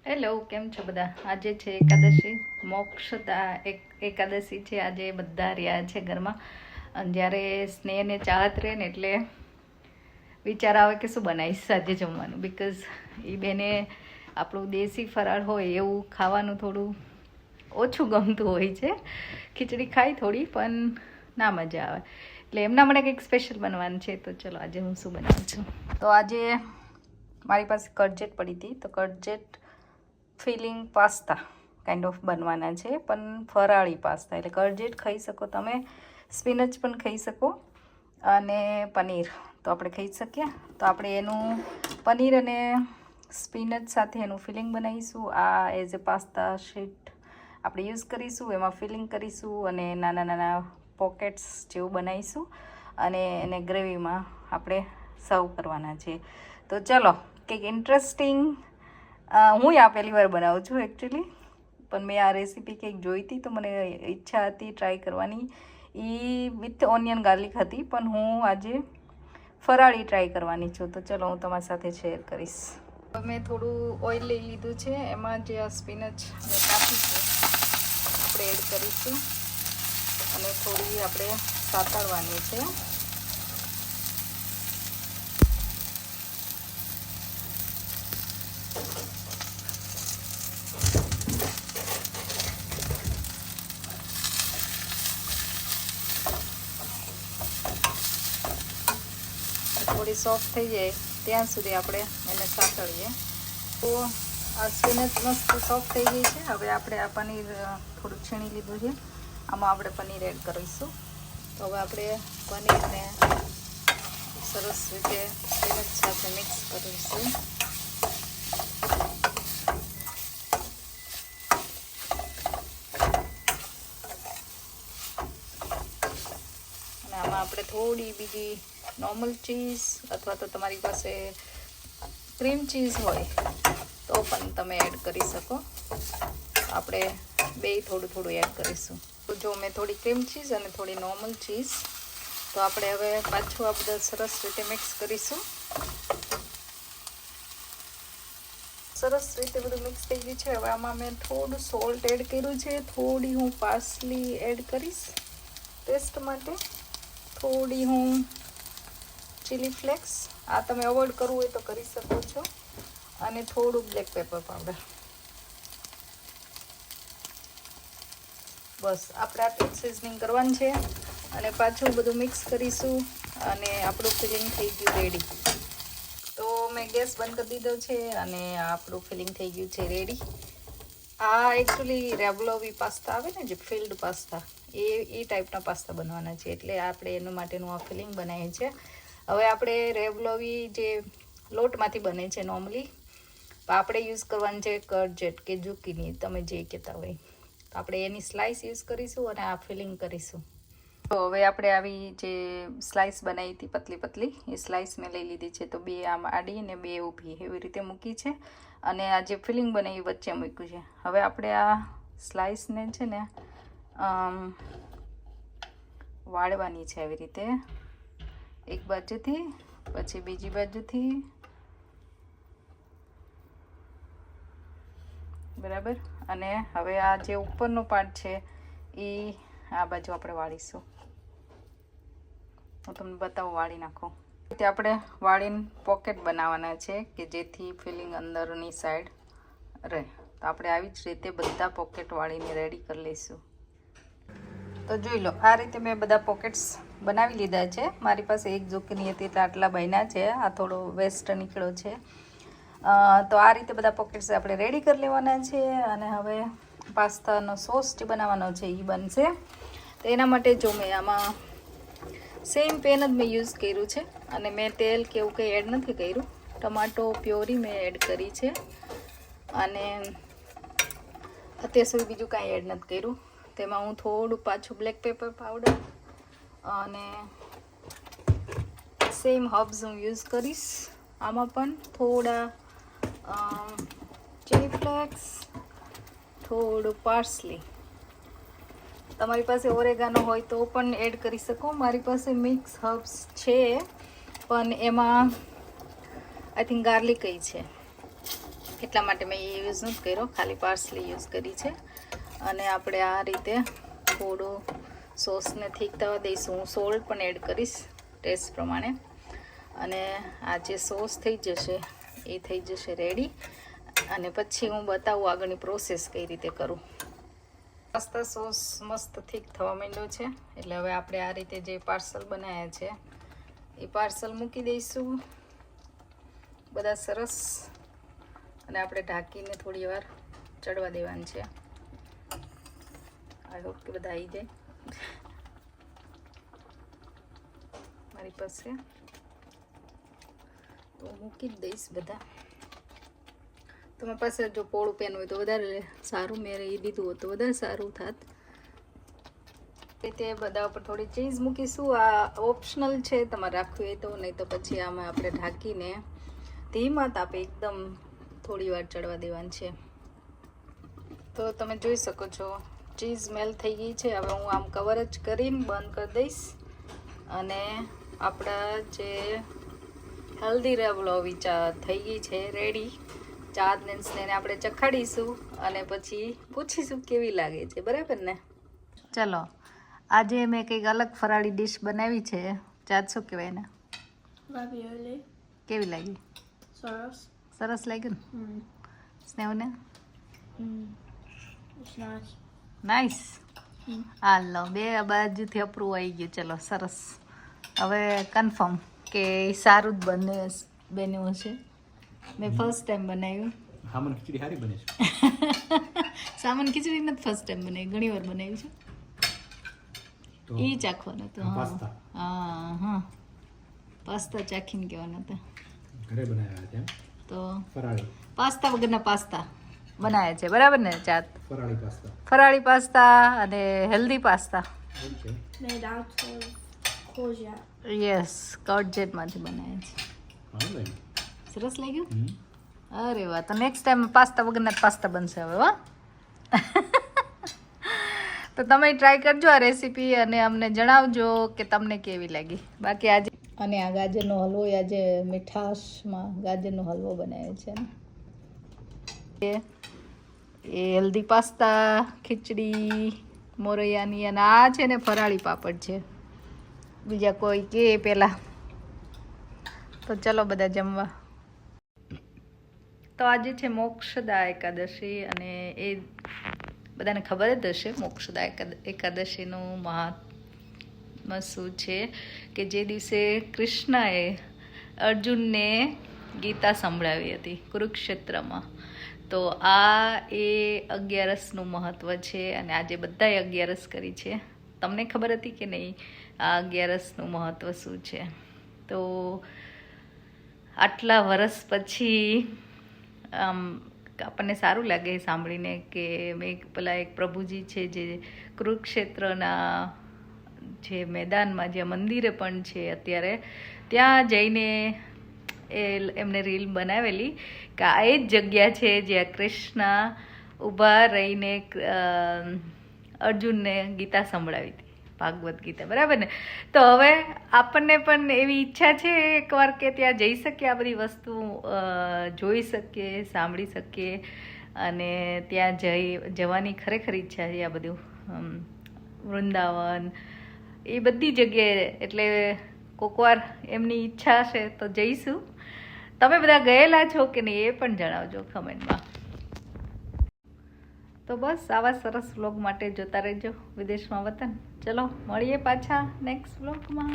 Hello, કેમ છો બધા? આજે છે એકાદશી, મોક્ષદા એકાદશી છે. આજે બધા રહ્યા છે ઘરમાં. અને જ્યારે સ્નેહ ને ચાહત રહે ને એટલે વિચાર આવે કે શું બનાવીશ આજે જમવાનું. બિકોઝ એ બેને આપણું દેશી ફરાળ હોય એવું ખાવાનું થોડું ઓછું ગમતું હોય છે. ખીચડી ખાઈ થોડી પણ ના મજા આવે, એટલે એમના માટે કંઈક સ્પેશિયલ બનવાનું છે. તો ચલો આજે હું શું બનાવું છું. તો આજે મારી પાસે કટજેટ પડી હતી, તો કટજેટ ફિલિંગ પાસ્તા કાઇન્ડ ઓફ બનવાના છે, પણ ફરાળી પાસ્તા. એટલે કટજેટ ખાઈ શકો તમે, સ્પિનચ પણ ખાઈ શકો અને પનીર તો આપણે ખાઈ શકીએ. તો આપણે એનું પનીર અને સ્પિનચ સાથે એનું ફિલિંગ બનાવીશું. આ એઝ એ પાસ્તા શીટ આપણે યુઝ કરીશું, એમાં ફિલિંગ કરીશું અને નાના નાના પોકેટ્સ જેવું બનાવીશું અને એને ગ્રેવીમાં આપણે સર્વ કરવાના છે. તો ચલો કંઈક ઇન્ટરેસ્ટિંગ. હું આ પહેલી વાર બનાવું છું એકચ્યુઅલી, પણ મેં આ રેસીપી કંઈક જોઈ હતી તો મને ઈચ્છા હતી ટ્રાય કરવાની. એ વિથ ઓનિયન ગાર્લિક હતી, પણ હું આજે ફરાળી ટ્રાય કરવાની છું. તો ચલો હું તમારી સાથે શેર કરીશ. મેં થોડું ઓઇલ લઈ લીધું છે, એમાં જે આ સ્પિનચ મેં કાપી છે આપણે એડ કરીશું અને થોડી આપણે સાતળવાની છે. થોડી સોફ્ટ થઈ જાય ત્યાં સુધી આપણે એને સાતળીએ. તો આ સ્પિનચ મસ્ત સોફ્ટ થઈ ગઈ છે. હવે આપણે આ પનીર થોડું છીણી લીધું છે, આમાં આપણે પનીર એડ કરીશું. તો હવે આપણે પનીરને સરસ રીતે સ્પિનચ સાથે મિક્સ કરીશું. અને આમાં આપણે થોડી બીજી નોર્મલ ચીઝ અથવા તો તમારી પાસે ક્રીમ ચીઝ હોય તો પણ તમે એડ કરી શકો. આપણે બે થોડું થોડું એડ કરીશું. તો જો મેં થોડી ક્રીમ ચીઝ અને થોડી નોર્મલ ચીઝ, તો આપણે હવે પાછું આ બધું સરસ રીતે મિક્સ કરીશું. સરસ રીતે બધું મિક્સ થઈ ગયું છે. હવે આમાં મેં થોડું સોલ્ટ એડ કર્યું છે, થોડી હું પાર્સલી એડ કરીશ ટેસ્ટ માટે, થોડી હું ચીલી ફ્લેક્સ, આ તમે અવોઇડ કરવું હોય તો કરી શકો છો, અને થોડું બ્લેક પેપર પાવડર. બસ આપણે આટલું સિઝનિંગ કરવાનું છે અને પાછું બધું મિક્સ કરીશું અને આપણું ફિલિંગ થઈ ગયું રેડી. તો મેં ગેસ બંધ કરી દીધો છે અને આપણું ફિલિંગ થઈ ગયું છે રેડી. આ એકચ્યુઅલી રેવલોવી પાસ્તા આવે ને, જે ફિલ્ડ પાસ્તા, એ ટાઈપના પાસ્તા બનવાના છે, એટલે આપણે એના માટેનું આ ફિલિંગ બનાવીએ છીએ. હવે આપણે રેવલોવી જે લોટમાંથી બને છે નોર્મલી, આપણે યુઝ કરવાની છે કટજેટ કે ઝુકીની, તમે જે કહેતા હોય. તો આપણે એની સ્લાઇસ યુઝ કરીશું અને આ ફિલિંગ કરીશું. તો હવે આપણે આવી જે સ્લાઇસ બનાવી હતી પતલી પતલી, એ સ્લાઇસ મેં લઈ લીધી છે. તો બે આમ આડી ને બે ઊભી એવી રીતે મૂકી છે અને આ જે ફિલિંગ બનાવી વચ્ચે મૂક્યું છે. હવે આપણે આ સ્લાઇસને છે ને વાળવાની છે આવી રીતે, એક બાજુથી પછી બીજી બાજુથી, બરાબર. અને હવે આ જે ઉપરનો પાર્ટ છે એ આ બાજુ આપણે વાળીશું. હું તમને બતાવું, વાળી નાખું. રીતે આપણે વાળીને પોકેટ બનાવવાના છે કે જેથી ફિલિંગ અંદરની સાઈડ રહે. તો આપણે આવી જ રીતે બધા પોકેટ વાળીને રેડી કરી લઈશું. તો જોઈ લો, આ રીતે મેં બધા પોકેટ્સ બનાવી લીધા છે. મારી પાસે એક ઝુકીની હતી એટલે આટલા બન્યા છે. આ થોડો વેસ્ટ નીકળ્યો છે. તો આ રીતે બધા પોકેટ્સ આપણે રેડી કરી લેવાના છે. અને હવે પાસ્તાનો સોસ જે બનાવવાનો છે એ બનશે. તો એના માટે જો મેં આમાં સેમ પેન જ મેં યુઝ કર્યું છે અને મેં તેલ કે એવું કંઈ એડ નથી કર્યું. ટમાટો પ્યોરી મેં એડ કરી છે અને અત્યાર સુધી બીજું કાંઈ એડ નથી કર્યું. તેમાં હું થોડું પાછું બ્લેક પેપર પાવડર અને સેમ હર્બ્સ હું યુઝ કરીશ. આમાં પણ થોડા ચીલી ફ્લેક્સ, થોડું પાર્સલી. તમારી પાસે ઓરેગાનો હોય તો પણ એડ કરી શકો. મારી પાસે મિક્સ હર્બ્સ છે પણ એમાં આઈ થિંક ગાર્લિક છે. એટલા માટે મેં એ યુઝ નથી કર્યો, ખાલી પાર્સલી યુઝ કરી છે. અને આપણે આ રીતે થોડું સોસને ઠીક થવા દઈશું. હું સોલ્ટ પણ એડ કરીશ ટેસ્ટ પ્રમાણે. અને આ જે સોસ થઈ જશે એ થઈ જશે રેડી. અને પછી હું બતાવું આગળની પ્રોસેસ કઈ રીતે કરું. પાસ્તા સોસ મસ્ત ઠીક થવા માંડ્યો છે, એટલે હવે આપણે આ રીતે જે પાર્સલ બનાવ્યા છે એ પાર્સલ મૂકી દઈશું બધા સરસ. અને આપણે ઢાંકીને થોડી વાર ચડવા દેવાનું છે. આઈ હોપ કે બધા આવી જાય મારી પાસે, તો મૂકી જ દઈશ બધા. તમારી પાસે જો પોળું પેન હોય તો વધારે સારું, મેં એ લીધું હોત તો વધારે સારું થાત. રીતે બધા ઉપર થોડી ચીઝ મૂકીશું. આ ઓપ્શનલ છે, તમારે રાખવું હોય તો, નહીં તો પછી આમાં આપણે ઢાંકીને ધીમા તાપે એકદમ થોડી વાર ચડવા દેવાનું છે. તો તમે જોઈ શકો છો ચીઝ મેલ્ટ થઈ ગઈ છે. હવે હું આમ કવર જ કરીને બંધ કરી દઈશ. અને આપણા જે હેલ્ધી રેવલોવી ચા થઈ ગઈ છે રેડી. ચાને આપણે ચખાડીશું અને પછી પૂછીશું કેવી લાગે છે, બરાબર ને? ચલો, આજે મેં કંઈક અલગ ફરાળી ડિશ બનાવી છે. ચાદ શું કહેવાય ને? Ravioli. કેવી લાગી? Sauce. સરસ લાગ્યું ને? સ્નેહને It's nice. નાઈસ. હાલો, બે બાજુથી અપ્રૂવ આવી ગયું. ચલો સરસ. હવે કન્ફર્મ કે સારું જ બન્યું હશે. મેં ફર્સ્ટ ટાઈમ બનાવ્યું. સામાન ખીચડી સારી બને છે. સામાન ખીચડી નથી ફર્સ્ટ ટાઈમ બનાવી, ઘણી વાર બનાવ્યું છે. એ ચાખવાનું હતું. પાસ્તા. હા હા, પાસ્તા ચાખીને કહેવાના હતા. ઘરે બનાવ્યા છે તો ફરાળી પાસ્તા વગરના પાસ્તા બનાવ્યા છે, બરાબર ને? ચાત ફરાળી પાસ્તા. ફરાળી પાસ્તા અને healthy pasta. Okay. Made out of courgette. Yes, કોર્જેટમાંથી બનાવ્યા છે. હા ભાઈ. સરસ લાગ્યું. અરે વાહ, તો નેક્સ્ટ ટાઈમ પાસ્તા વગરના જ પાસ્તા બનશે હવે. વાહ. તો તમે ટ્રાય કરજો આ રેસીપી અને અમને જણાવજો કે તમને કેવી લાગી. બાકી આજે અને આ ગાજરનો હલવો, આજે મીઠાશમાં ગાજરનો હલવો બનાવ્યો છે ને, એ હેલ્ધી પાસ્તા, ખીચડી મોરૈયાની, અને આ છે ને ફરાળી પાપડ છે. બીજા કોઈ કે પેલા. તો ચલો બધા જમવા. તો આજે છે મોક્ષદા એકાદશી, અને એ બધાને ખબર જ હશે મોક્ષદા એકાદશીનું મહાત્મ્ય શું છે. કે જે દિવસે કૃષ્ણએ અર્જુનને ગીતા સંભળાવી હતી કુરુક્ષેત્રમાં. તો આ એ 11નું મહત્ત્વ છે, અને આજે બધાએ 11 કરી છે. તમને ખબર હતી કે નહીં આ 11નું મહત્ત્વ શું છે? તો આટલા વર્ષ પછી આપણને સારું લાગે સાંભળીને કે પેલા એક પ્રભુજી છે જે કુરુક્ષેત્રના જે મેદાનમાં, જ્યાં મંદિરે પણ છે અત્યારે, ત્યાં જઈને એમને રીલ બનાવેલી કે આ એ જ જગ્યા છે જ્યાં કૃષ્ણ ઊભા રહીને અર્જુનને ગીતા સંભળાવી હતી, ભાગવત ગીતા, બરાબર ને? તો હવે આપણને પણ એવી ઈચ્છા છે એકવાર કે ત્યાં જઈ શકીએ, આ બધી વસ્તુ જોઈ શકીએ, સાંભળી શકીએ. અને ત્યાં જવાની ખરેખર ઈચ્છા છે. આ બધું વૃંદાવન, એ બધી જગ્યાએ. એટલે કોકવાર એમની ઈચ્છા હશે તો જઈશું. તમે બધા ગયેલા છો કે નહીં એ પણ જણાવજો કમેન્ટમાં. તો બસ આવા સરસ વ્લોગ માટે જોતા રહેજો વિદેશમાં વતન. ચલો મળીએ પાછા નેક્સ્ટ વ્લોગમાં.